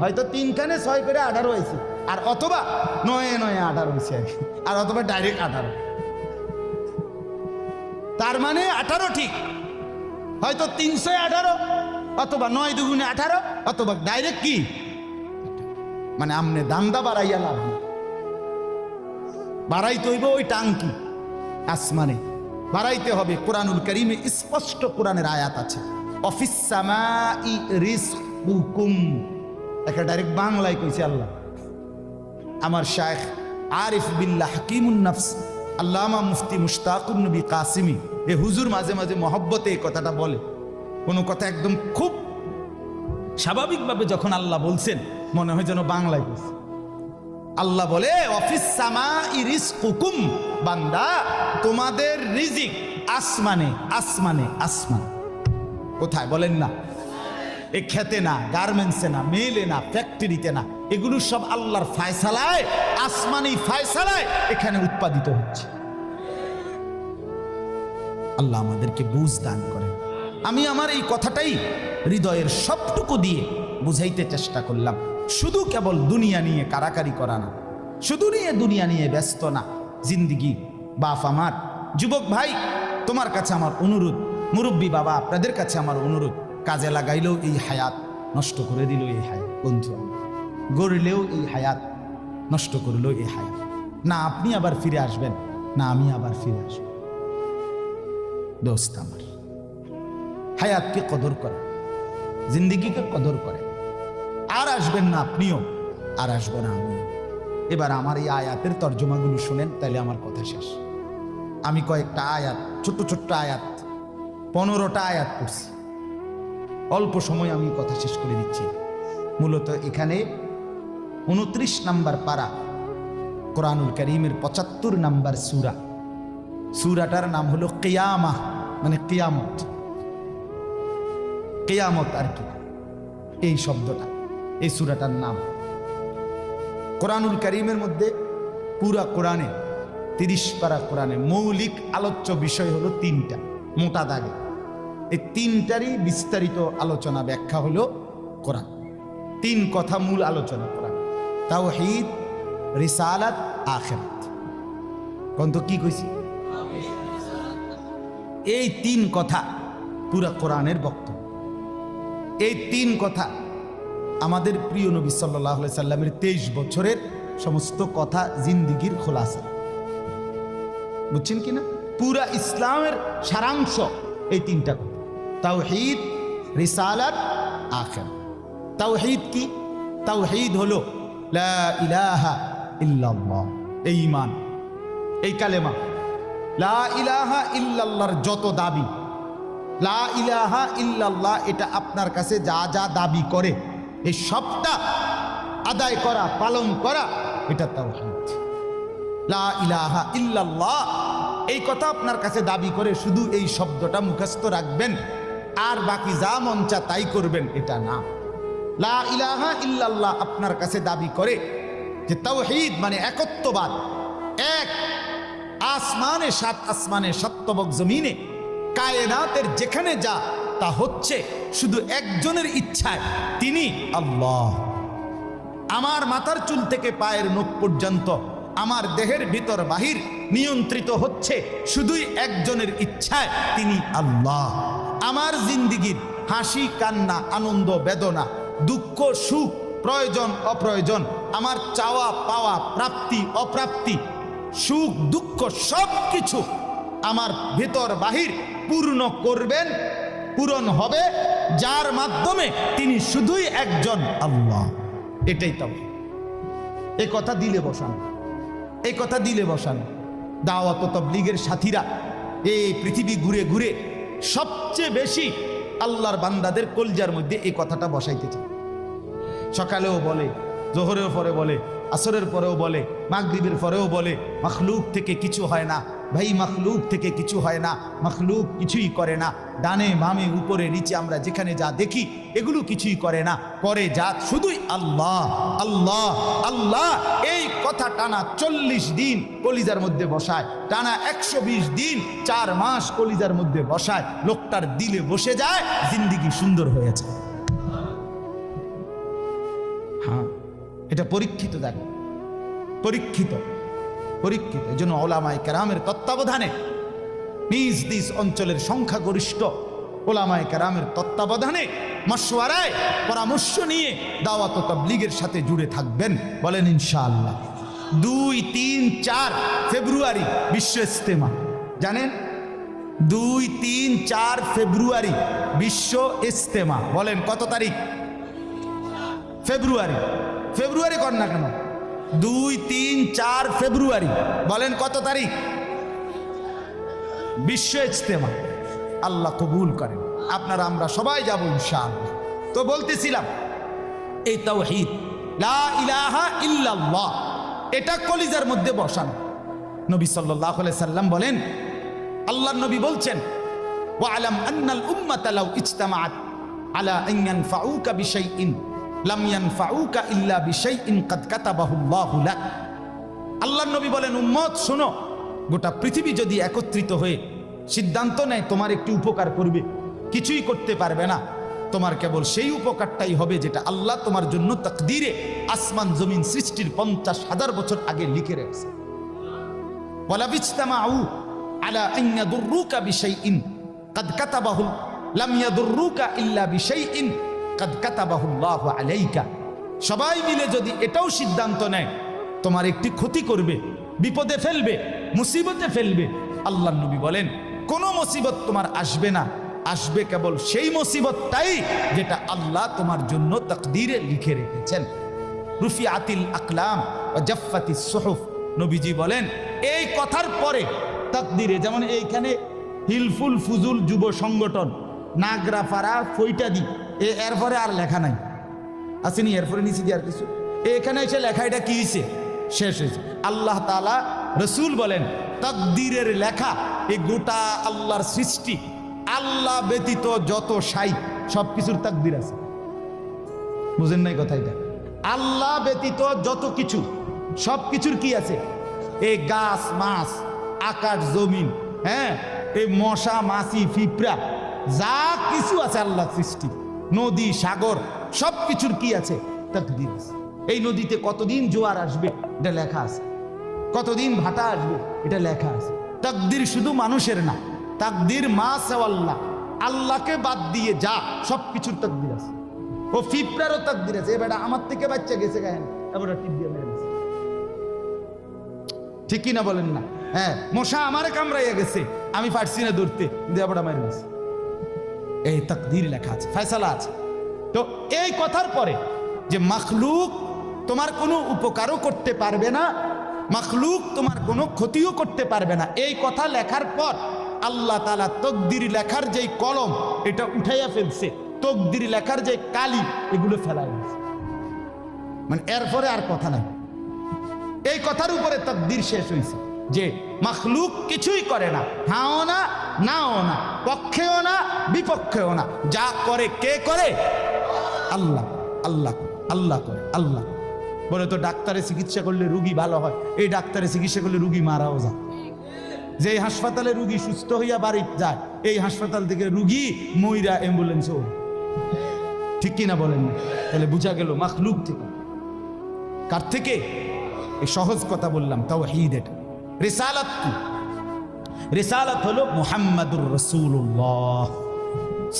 হয়তো 3খানে 6 করে 18 হয়েছে, আর অথবা 9 9 18 হয়েছে, আর অথবা ডাইরেক্ট 18। তার মানে 18 ঠিক, হয়তো 318 অথবা 9 দুগুণে 18 অথবা ডাইরেক্ট কি, মানে আমনে দান্দা বাড়াইয়া লাভ নেই। বাড়াইতে হইব ওই টাঙ্কি আসমানে বাড়াইতে হবে। কোরআনুল কারীমে স্পষ্ট কোরআনের আয়াত আছে, অফিস সামাই রিজকুকুম, একটা ডাইরেক্ট বাংলায় কইছে আল্লাহ। আমার শায়েখ আরিফ বিল্লাহ হাকিমুন নফস আল্লামা মুফতি মুশতাকুন নবী কাসিমি এ হুজুর মাঝে মাঝে মহব্বতে এই কথাটা বলে। কোনো কথা একদম খুব স্বাভাবিকভাবে যখন আল্লাহ বলছেন মনে হয় যেন বাংলায় বলছে। আল্লাহ বলে অফিস সামাই রিজকুকুম, বান্দা তোমাদের রিজিক আসমানে আসমানে আসমান। কোথায় বলেন না? এ খেতে না, গার্মেন্টসে না, মেলে না, ফ্যাক্টরিতে না, এগুলো সব আল্লাহর ফায়সালায়, আসমানি ফায়সালায় এখানে উৎপাদিত হচ্ছে। আল্লাহ আমাদেরকে বুঝ দান করেন। আমি আমার এই কথাটাই হৃদয়ের সবটুকু দিয়ে বুঝাইতে চেষ্টা করলাম। শুধু কেবল দুনিয়া নিয়ে কারাকারি করা না, শুধু দুনিয়া নিয়ে ব্যস্ত না জিন্দিগি। বাপ আমার, যুবক ভাই তোমার কাছে আমার অনুরোধ, মুরব্বী বাবা আপনাদের কাছে আমার অনুরোধ, কাজে লাগাইলেও এই হায়াত নষ্ট করে দিল এই হায়াত, বন্ধু গড়লেও এই হায়াত নষ্ট করলেও এই হায়াত। না আপনি আবার ফিরে আসবেন, না আমি আবার ফিরে আসব। দোস্ত আমার, হায়াতকে কদর করে, জিন্দিগিকে কদর করে। আর আসবেন না আপনিও, আর আসবো না আমিও। এবার আমার এই আয়াতের তর্জমাগুলো শুনেন, তাইলে আমার কথা শেষ। আমি কয়েকটা আয়াত, ছোট্ট ছোট্ট আয়াত, 15টা আয়াত পড়ছি। অল্প সময় আমি কথা শেষ করে দিচ্ছি। মূলত এখানে 29 নম্বর পারা, কোরআনুল কারীমের 75 নম্বর সূরা। সূরাটার নাম হলো কিয়ামা, মানে কিয়ামত। কিয়ামত আর কি, এই শব্দটা এই সূরাটার নাম। কোরআনুল কারীমের মধ্যে পুরা কোরআনে 30 পারা কোরআনে মৌলিক আলোচ্য বিষয় হলো 3টা, মোটা দাগে। এই 3টারই বিস্তারিত আলোচনা ব্যাখ্যা হলো কোরআন। 3 কথা মূল আলোচনা কোরআন, তাওহীদ, রিসালাত, আখিরাত। কোন তো কি কইছি? এই 3 কথা পুরা কোরআনের বক্তব্য। এই 3 কথা আমাদের প্রিয় নবী সাল্লাল্লাহু আলাইহি সাল্লামের 23 বছরের সমস্ত কথা, জিন্দিগির খোলাসা। বুঝছেন কিনা? পুরা ইসলামের সারাংশ এই 3টা কথা, তাওহীদ, রিসালাত, আখিরাত। তাওহীদ কি? তাওহীদ হলো লা ইলাহা ইল্লাল্লাহ, এই ঈমান, এই কালেমা। লা ইলাহা ইল্লাল্লাহর যত দাবি, লা ইলাহা ইল্লাল্লাহ এটা আপনার কাছে যা যা দাবি করে এই সবটা আদায় করা, পালন করা, এটা তাওহীদ। লা ইলাহা ইল্লাল্লাহ এই কথা আপনার কাছে দাবি করে শুধু এই শব্দটা মুখস্থ রাখবেন আর বাকি যা মন চা তাই করবেন, এটা না। লা ইলাহা ইল্লাল্লাহ আপনার কাছে দাবি করে যে তাওহীদ মানে একত্ববাদ, এক। আসমানে 7 আসমানে, 7 তবক জমিনে, কায়নাতের যেখানে যা তা হচ্ছে শুধু একজনের ইচ্ছায়, তিনি আল্লাহ। আমার মাথার চুল থেকে পায়ের নখ পর্যন্ত, আমার দেহের ভিতর বাহির নিয়ন্ত্রিত হচ্ছে শুধুই একজনের ইচ্ছায়, তিনি আল্লাহ। আমার জিন্দিগির হাসি কান্না, আনন্দ বেদনা, দুঃখ সুখ, প্রয়োজন অপ্রয়োজন, আমার চাওয়া পাওয়া, প্রাপ্তি অপ্রাপ্তি, সুখ দুঃখ সব কিছু আমার ভেতর বাহির পূর্ণ করবেন, পূরণ হবে যার মাধ্যমে, তিনি শুধুই একজন আল্লাহ। এটাই তো এই কথা দিলে বসানো, এই কথা দিলে বসানো। দাওয়াত ও তাবলীগের সাথীরা এই পৃথিবী ঘুরে ঘুরে সবচেয়ে বেশি আল্লাহর বান্দাদের কলজার মধ্যে এই কথাটা বসাইতে চায়। সকালেও বলে, জোহরের পরে বলে, আসরের পরেও বলে, মাগরিবের পরেও বলে, মাখলুক থেকে কিছু হয় না ভাই, মাখলুক থেকে কিছু হয় না, মাখলুক কিছুই করে না। ডানে বামে উপরে নিচে আমরা যেখানে যা দেখি এগুলো কিছুই করে না, করে যা শুধুই আল্লাহ আল্লাহ আল্লাহ। এই কথা টানা 40 দিন কলিজার মধ্যে বসায়, টানা 120 দিন 4 মাস কলিজার মধ্যে বসায়, লোকটার দিলে বসে যায়, জিন্দিগি সুন্দর হয়ে যায়। এটা পরীক্ষিত জায়গা, পরীক্ষিত পরীক্ষিত। এই জন্য ওলামায়ে কেরামের তত্ত্বাবধানে নিজ নিজ অঞ্চলের সংখ্যাগরিষ্ঠ ওলামায়ে কেরামের তত্ত্বাবধানে মশওয়ারায় পরামর্শ নিয়ে দাওয়াত ও তাবলীগের সাথে জুড়ে থাকবেন, বলেন ইনশাআল্লাহ। 2, 3, 4 ফেব্রুয়ারি বিশ্ব ইজতেমা, জানেন? 2, 3, 4 ফেব্রুয়ারি বিশ্ব ইজতেমা। বলেন কত তারিখ? ফেব্রুয়ারি। ফেব্রুয়ারি কর না কেন? 2, 3, 4 ফেব্রুয়ারি। বলেন কত তারিখ? বিশ্ব ইজতেমা। আল্লাহ কবুল করেন। আপনারা আমরা সবাই যাব ইনশাআল্লাহ। তো বলতেছিলাম এই তাওহীদ লা ইলাহা ইল্লাল্লাহ এটা কলিজার মধ্যে বসানো। নবী সাল্লাল্লাহু আলাইহি সাল্লাম বলেন, আল্লাহর নবী বলছেন, ওয়ালাম আন্নাল উম্মাতা লাউ ইজতামাআত আলা আন ইয়ানফাউকা বিশাইইন লাম ইয়ানফাউকা ইল্লা বিশাইইন কাদ কাতাবাহু আল্লাহু লাক। আল্লাহর নবী বলেন, উম্মত শোনো, গোটা পৃথিবী যদি একত্রিত হয়ে সিদ্ধান্ত নেয় তোমার একটি উপকার করবে, কিছুই করতে পারবে না। তোমার কেবল সেই উপকারটাই হবে যেটা আল্লাহ তোমার জন্য তাকদীরে আসমান জমিন সৃষ্টির 50,000 বছর আগে লিখে রেখেছে। ওয়ালা বিজতামাউ আলা আন ইয়াদুররুকা বিশাইইন কাদ কাতাবাহু লাম ইয়াদুররুকা ইল্লা বিশাইইন কাদ কাতাবাহু আল্লাহু আলাইকা। সবাই মিলে যদি এটাও সিদ্ধান্ত নেয় তোমার একটি ক্ষতি করবে, বিপদে ফেলবে, মুসিবতে ফেলবে, আল্লাহর নবী বলেন কোন মুসিবত তোমার আসবে না, আসবে কেবল সেই মুসিবতটাই যেটা আল্লাহ তোমার জন্য তাকদীরে লিখে রেখেছেন। রুফিআতিল আকলাম ওয়া জাফফাতিস সুহুফ। নবীজি বলেন এই কথার পরে তাকদীরে, যেমন এইখানে হিলফুল ফুজুল যুব সংগঠন নাগরাপাড়া ফইটাদি, এরপরে আর লেখা নাই, আসেনি, এরপরে নিচে দিয়ে আর কিছু, এখানে এসে লেখা, এটা কি হয়েছে? শেষ হয়েছে। আল্লাহ তাআলা রসুল বলেন তাকদীরের লেখা এই গোটা আল্লাহর সৃষ্টি, আল্লাহ ব্যতীত যত সাই সব কিছুর তাকদীর আছে। বুঝেন নাই কথা? এটা আল্লাহ ব্যতীত যত কিছু সব কিছুর কি আছে? এই গাছ মাছ, আকাশ জমিন, হ্যাঁ, এই মশা মাছি পিঁপড়া যা কিছু আছে আল্লাহ সৃষ্টি, নদী সাগর সব কিছুর কি আছে? তাকদীর আছে। এই নদীতে কতদিন জোয়ার আসবে এটা লেখা আছে, কতদিন ভাটা আসবে এটা লেখা আছে। তাকদীর শুধু মানুষের না, তাকদীর মা সেওয়াল্লাহ, আল্লাহকে বাদ দিয়ে যা সব কিছুর তাকদীর আছে। ও পিঁপড়ারও তাকদীর আছে। এবার আমার থেকে বাচ্চা গেছে গায়ে, এবার টিপ দিয়ে মেরে গেছে, ঠিক কিনা বলেন না? হ্যাঁ, মশা আমারে কামড়াইয়া গেছে, আমি পারছি না ধরতে, দেবটা মেরে গেছে। এই তাকদীর লেখা আছে, ফয়সালা আছে। তো এই কথার পরে যে মাখলুক তোমার কোনো উপকারও করতে পারবে না, মাখলুক তোমার কোনো ক্ষতিও করতে পারবে না, এই কথা লেখার পর আল্লাহ তাআলা তকদির লেখার যেই কলম এটা উঠাইয়া ফেলছে, তকদির লেখার যে কালি এগুলো ফেলাই ফেলছে। মানে এরপরে আর কথা নাই, এই কথার উপরে তকদির শেষ হয়েছে যে মাখলুক কিছুই করে না, হাও না নাও না, পক্ষেও না বিপক্ষেও না, যা করে কে করে? আল্লাহ। আল্লাহ আল্লাহ করে, আল্লাহ। বলে তো ডাক্তারে চিকিৎসা করলে রুগী ভালো হয়, এই ডাক্তারে চিকিৎসা করলে রুগী মারাও যায়। যে হাসপাতালে রুগী সুস্থ হইয়া বাড়ি যায়, এই হাসপাতাল থেকে রুগী মইরা অ্যাম্বুলেন্সে ওঠে, ঠিক কিনা বলেন? তাহলে বুঝা গেল মাখলুক থেকে। কার থেকে? এই সহজ কথা বললাম, তাওহীদ। এটা রিসালাত কি? রিসালাত হলো মুহাম্মাদুর রাসূলুল্লাহ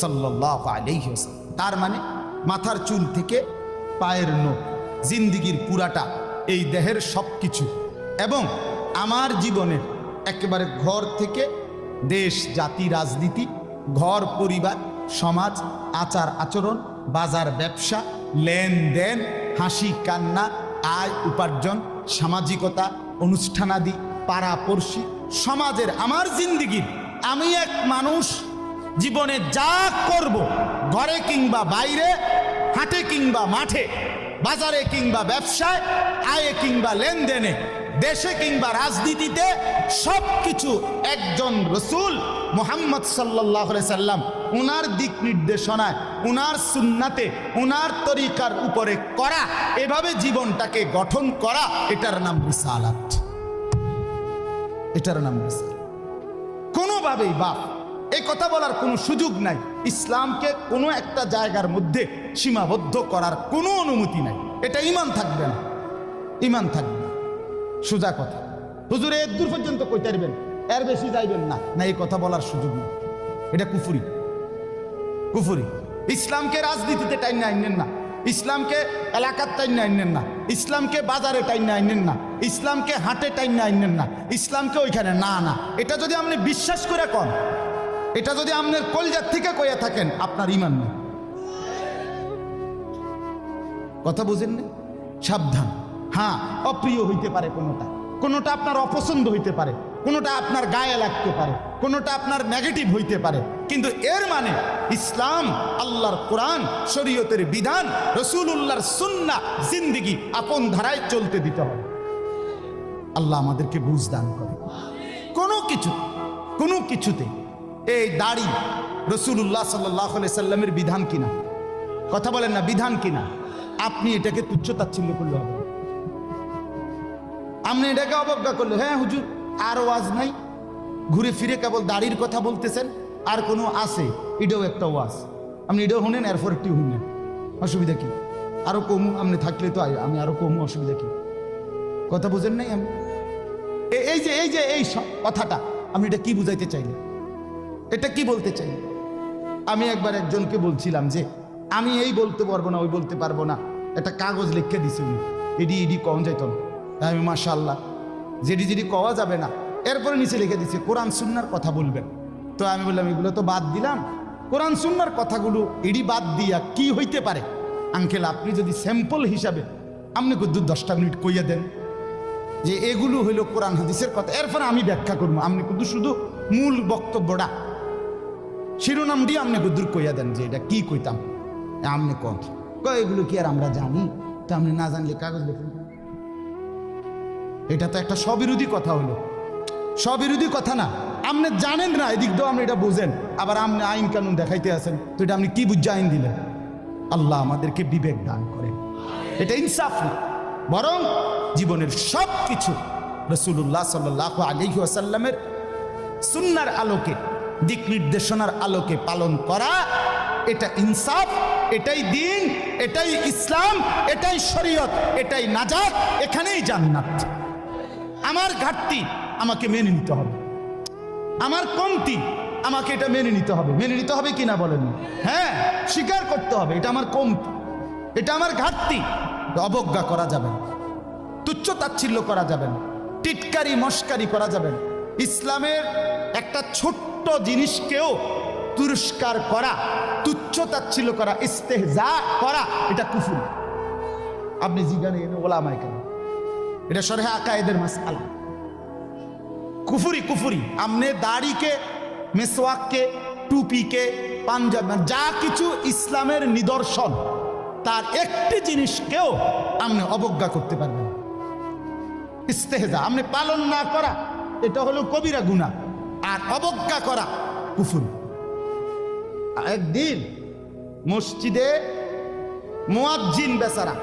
সাল্লাল্লাহু আলাইহি ওয়াসাল্লাম। তার মানে মাথার চুল থেকে পায়ের নখ, জিন্দিগির পুরাটা, এই দেহের সব কিছু, এবং আমার জীবনের একেবারে ঘর থেকে দেশ জাতি রাজনীতি, ঘর পরিবার সমাজ, আচার আচরণ, বাজার ব্যবসা, লেনদেন, হাসি কান্না, আয় উপার্জন, সামাজিকতা, অনুষ্ঠানাদি, পাড়াপড়শি, সমাজের আমার জিন্দিগির, আমি এক মানুষ জীবনে যা করব, ঘরে কিংবা বাইরে, হাটে কিংবা মাঠে, বাজারে কিংবা ব্যবসায়, আয়ে কিংবা লেনদেনে, দেশে কিংবা রাজনীতিতে, সব কিছু একজন রসূল মুহাম্মদ সাল্লাল্লাহু আলাইহি সাল্লাম উনার দিক নির্দেশনায়, উনার সুন্নাতে, উনার তরিকার উপরে করা, এভাবে জীবনটাকে গঠন করা, এটার নাম রিসালাত। এটার নাম রিসালাত। কোনোভাবেই বাপ এই কথা বলার কোনো সুযোগ নাই, ইসলামকে কোনো একটা জায়গার মধ্যে সীমাবদ্ধ করার কোনো অনুমতি নাই, এটা ঈমান থাকবে না। ইমান থাকবে না। সোজা কথা। হুজুর এর দূর পর্যন্ত কইতে পারবেন, এর বেশি যাইবেন না, না এই কথা বলার সুযোগ না। এটা কুফরি, কুফরি। ইসলামকে রাজনীতিতে টাইনে আইনেন না, ইসলামকে এলাকার টাইনে আইনেন না, ইসলামকে বাজারে টাইনে আইনেন না, ইসলামকে হাটে টাইনে আইনেন না, ইসলামকে ওইখানে না না। এটা যদি আপনি বিশ্বাস করে কন, এটা যদি আপনার কলজার থেকে কইয়া থাকেন, আপনার ইমান নেই। কথা বুঝেন না? সাবধান। হ্যাঁ, অপ্রিয় হইতে পারে কোনোটা, কোনোটা আপনার অপছন্দ হইতে পারে, কোনোটা আপনার গায়ে লাগতে পারে, কোনোটা আপনার নেগেটিভ হইতে পারে, কিন্তু এর মানে ইসলাম, আল্লাহর কোরআন, শরীয়তের বিধান, রাসূলুল্লাহর সুন্নাহ, জিন্দেগি আপন ধারায় চলতে দিতে হবে। আল্লাহ আমাদেরকে বুঝ দান করে। কোনো কিছুতে এই দাড়ি রাসূলুল্লাহ সাল্লাল্লাহু আলাইহি সাল্লামের বিধান কিনা, কথা বলেন না, বিধান কিনা, আপনি এটাকে তুচ্ছ তাচ্ছিল্য করলে হবে। আপনি এটাকে অবজ্ঞা করলে, হ্যাঁ হুজুর আর ওয়াজ নাই, ঘুরে ফিরে কেবল দাড়ির কথা বলতেছেন, আর কোনো আছে, এটাও একটা ওয়াজ, আপনি এটাও শুনেন, এরপর একটি শুনেন, অসুবিধা কি? আরো কমু, আপনি থাকলে তো আমি আরো কমু, অসুবিধা কি? কথা বুঝেন নাই? আমি এই কথাটা আমি এটা কি বুঝাইতে চাইলে, এটা কি বলতে চাই? আমি একবার একজনকে বলছিলাম যে আমি এই বলতে পারবো না, ওই বলতে পারবো না, একটা কাগজ লিখে দিছি উনি, এডি কম যাইত না। আমি মাশাআল্লাহ, যেটি কওয়া যাবে না, এরপরে নিচে লিখে দিছে কোরআন সুন্নাহর কথা বলবেন। তো আমি বললাম এগুলো তো বাদ দিলাম, কোরআন সুন্নাহর কথাগুলো এডি বাদ দিয়া কি হইতে পারে? আঙ্কেল আপনি যদি স্যাম্পল হিসাবে আপনি কিন্তু 10টা মিনিট কইয়া দেন যে এগুলো হইল কোরআন হাদিসের কথা, এরপরে আমি ব্যাখ্যা করবো, আপনি কিন্তু শুধু মূল বক্তব্যটা শিরোনাম দিয়ে আপনি গুদুর কইয়া দেন যে এটা কি কইতাম, আপনি এগুলো কি আর আমরা জানি? তো আপনি না জানলে কাগজ লেখেন। এটা তো একটা স্ববিরোধী কথা হলো, স্ববিরোধী কথা না। আপনি জানেন না, এদিক দিয়েও আপনি এটা বুঝেন, আবার আপনি আইন কানুন দেখাইতে আছেন, তো এটা আপনি কি বুঝে আইন দিলেন? আল্লাহ আমাদেরকে বিবেক দান করেন। এটা ইনসাফ না, বরং জীবনের সব কিছু রাসূলুল্লাহ সাল্লাল্লাহু আলাইহি ওয়াসাল্লামের সুন্নাহর আলোকে, দিক নির্দেশনার আলোকে পালন করা, এটা ইনসাফ, এটাই দ্বীন, এটাই ইসলাম, এটাই শরীয়ত, এটাই নাজাত, এখানেই জান্নাত। আমার ঘাটতি আমাকে মেনে নিতে হবে, আমার কমতি আমাকে এটা মেনে নিতে হবে। মেনে নিতে হবে কিনা বলেন? হ্যাঁ, স্বীকার করতে হবে, এটা আমার কমতি, এটা আমার ঘাটতি। অবজ্ঞা করা যাবে না, তুচ্ছ তাচ্ছিল্য করা যাবে না, টিটকারি মস্কারি করা যাবে না। ইসলামের একটা ছোট্ট জিনিসকেও তিরস্কার করা, তুচ্ছ তাচ্ছিল্য করা, ইস্তেহজা করা, এটা কুফর। আপনি জিজ্ঞাসা ওলামায়ে কেরাম, এটা শরহে আকায়েদের মাসআলা, কুফরি। আপনি দাড়িকে, মেসওয়াককে, টুপিকে, পাঞ্জাব, যা কিছু ইসলামের নিদর্শন, তার একটি জিনিসকেও আপনি অবজ্ঞা করতে পারবেন। ইস্তেহজা আপনি পালন না করা, এটা হলো কবিরা গুনাহ, আর অবজ্ঞা করা কুফর। একদিন মসজিদে মুয়াজ্জিন বেচারা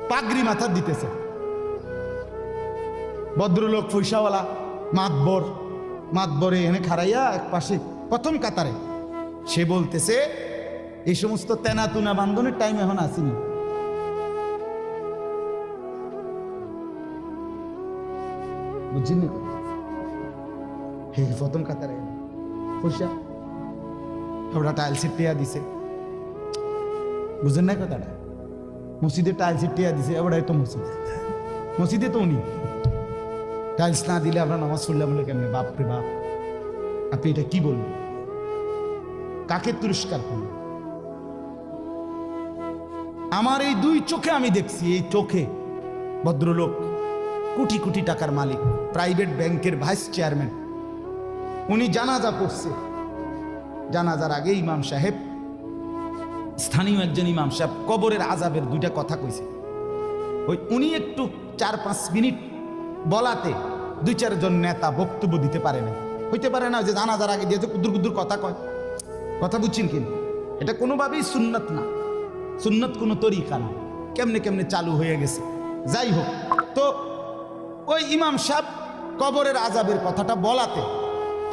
পাগড়ি মাথা দিতেছে, ভদ্রলোক পয়সাওয়ালা মাতবরে এনে খাড়াইয়া এক পাশে প্রথম কাতারে, সে বলতেছে এই সমস্ত তেনাতুনা বান্ধনের টাইম এখন আসেনি। বুঝছেন না? প্রথম কাতারে পয়সা ওরা টাইলসের টিয়া দিছে, বুঝেন না কথাটা? মসজিদে টাইলসের টিয়া দিছে, ওটাই তো মসজিদে তো উনি টাইলস না দিলে আমরা নামাজ পড়লাম বলে কেমনে? বাপরে বাপ, আপনি এটা কি বলবেন? কাকে তিরস্কার করলেন? আমার এই দুই চোখে আমি দেখছি, এই চোখে ভদ্রলোক কোটি কোটি টাকার মালিক, প্রাইভেট ব্যাংকের ভাইস চেয়ারম্যান, উনি জানাজা পড়ছে। জানাজার আগে ইমাম সাহেব, স্থানীয় একজন ইমাম সাহেব কবরের আযাবের দুইটা কথা কইছে। ওই উনি একটু 4-5 মিনিট বলাতে 2-4 জন নেতা বক্তব্য দিতে পারে না, হইতে পারে না যে জানাজার আগে দিয়ে কুদুর কথা কয়। কথা বুঝছেন কিন্তু এটা কোনোভাবেই সুন্নত না, সুন্নত কোনো তরিকা না, কেমনে চালু হয়ে গেছে। যাই হোক, তো ওই ইমাম সাহেব কবরের আযাবের কথাটা বলাতে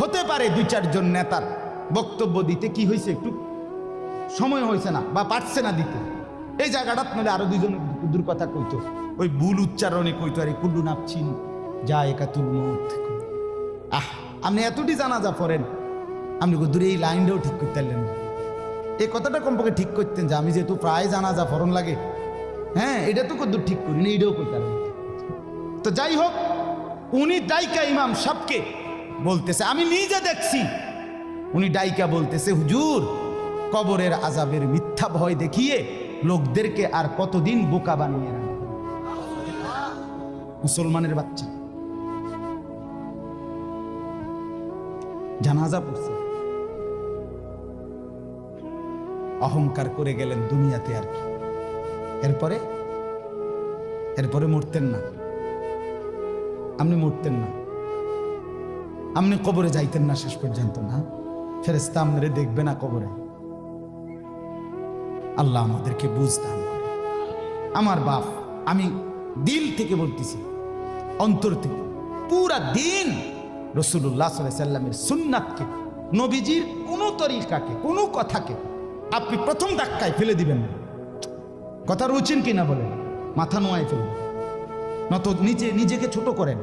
হতে পারে 2-4 জন নেতার বক্তব্য দিতে কি হয়েছে, একটু সময় হয়েছে না বা পারছে না দিতে। এই জায়গাটাত নাহলে আরো দুইজন দূর কথা কইতো, ওই ভুল উচ্চারণে কইতো, আর কুল্লু নাপছিন যা একাতুল মউত। আপনি এতটি জানাজা পড়েন, আপনি দূরে এই লাইনটাও ঠিক করতে পারলেন না। এই কথাটা কমপক্ষে ঠিক করতেন যে আমি যেহেতু প্রায় জানাজা ফরন লাগে, হ্যাঁ এটা তো কদ্দূর ঠিক করিনি, এইটাও করতে পারেন। তো যাই হোক, উনি ডাইকা ইমাম সাহেবকে বলতেছে, আমি নিজে দেখছি, উনি ডাইকা বলতেছে, হুজুর কবরের আযাবের মিথ্যা ভয় দেখিয়ে লোকদেরকে আর কতদিন বোকা বানিয়ে রাখবে। মুসলমানের বাচ্চা জানাজা পড়ছে, অহংকার করে গেলেন দুনিয়াতে আর কি। এরপরে মরতেন না, আপনি মরতেন না, আপনি কবরে যাইতেন না শেষ পর্যন্ত না, ফেরেশতা আপনারে দেখবে না কবরে। আল্লাহ আমাদেরকে বুঝ দান করে। আমার বাপ, আমি দিল থেকে বলতেছি, অন্তর থেকে, পুরা দিন রাসূলুল্লাহ সাল্লাল্লাহু আলাইহি সাল্লামের সুন্নাতকে, নবীজির কোনো তরিকাকে, কোনো কথাকে আপনি প্রথম ধাক্কায় ফেলে দিবেন না। কথা রুচেন কিনা বলেন, মাথা নোয়ায় ফেলবেন, নত নিজেকে ছোট করেন,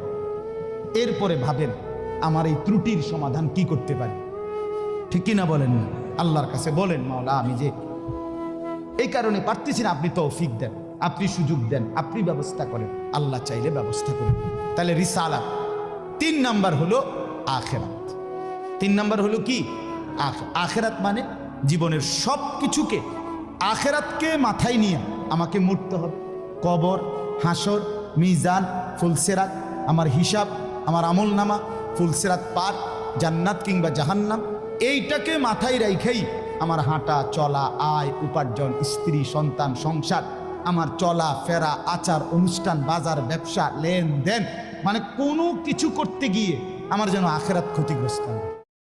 এরপরে ভাবেন আমার এই ত্রুটির সমাধান কি করতে পারি। ঠিক কিনা বলেন? আল্লাহর কাছে বলেন, মাওলা আমি যে এই কারণে পারতেছি না, আপনি তৌফিক দেন, আপনি সুযোগ দেন, আপনি ব্যবস্থা করেন। আল্লাহ চাইলে ব্যবস্থা করেন। তাহলে রিসালাত। 3 নাম্বার হলো আখিরাত। 3 নাম্বার হলো কি? আখিরাত মানে জীবনের সব কিছুকে, আখিরাতকে মাথায় নিয়ে আমাকে মরতে হবে। কবর, হাসর, মিজান, ফুলসিরাত, আমার হিসাব, আমার আমলনামা, ফুলসিরাত পার, জান্নাত কিংবা জাহান্নাম, এইটাকে মাথায় রাইখেই আমার হাঁটা চলা, আয় উপার্জন, স্ত্রী সন্তান, সংসার, আমার চলা ফেরা, আচার অনুষ্ঠান, বাজার ব্যবসা, লেনদেন, মানে কোনো কিছু করতে গিয়ে আমার যেন আখিরাত ক্ষতিগ্রস্ত হয়।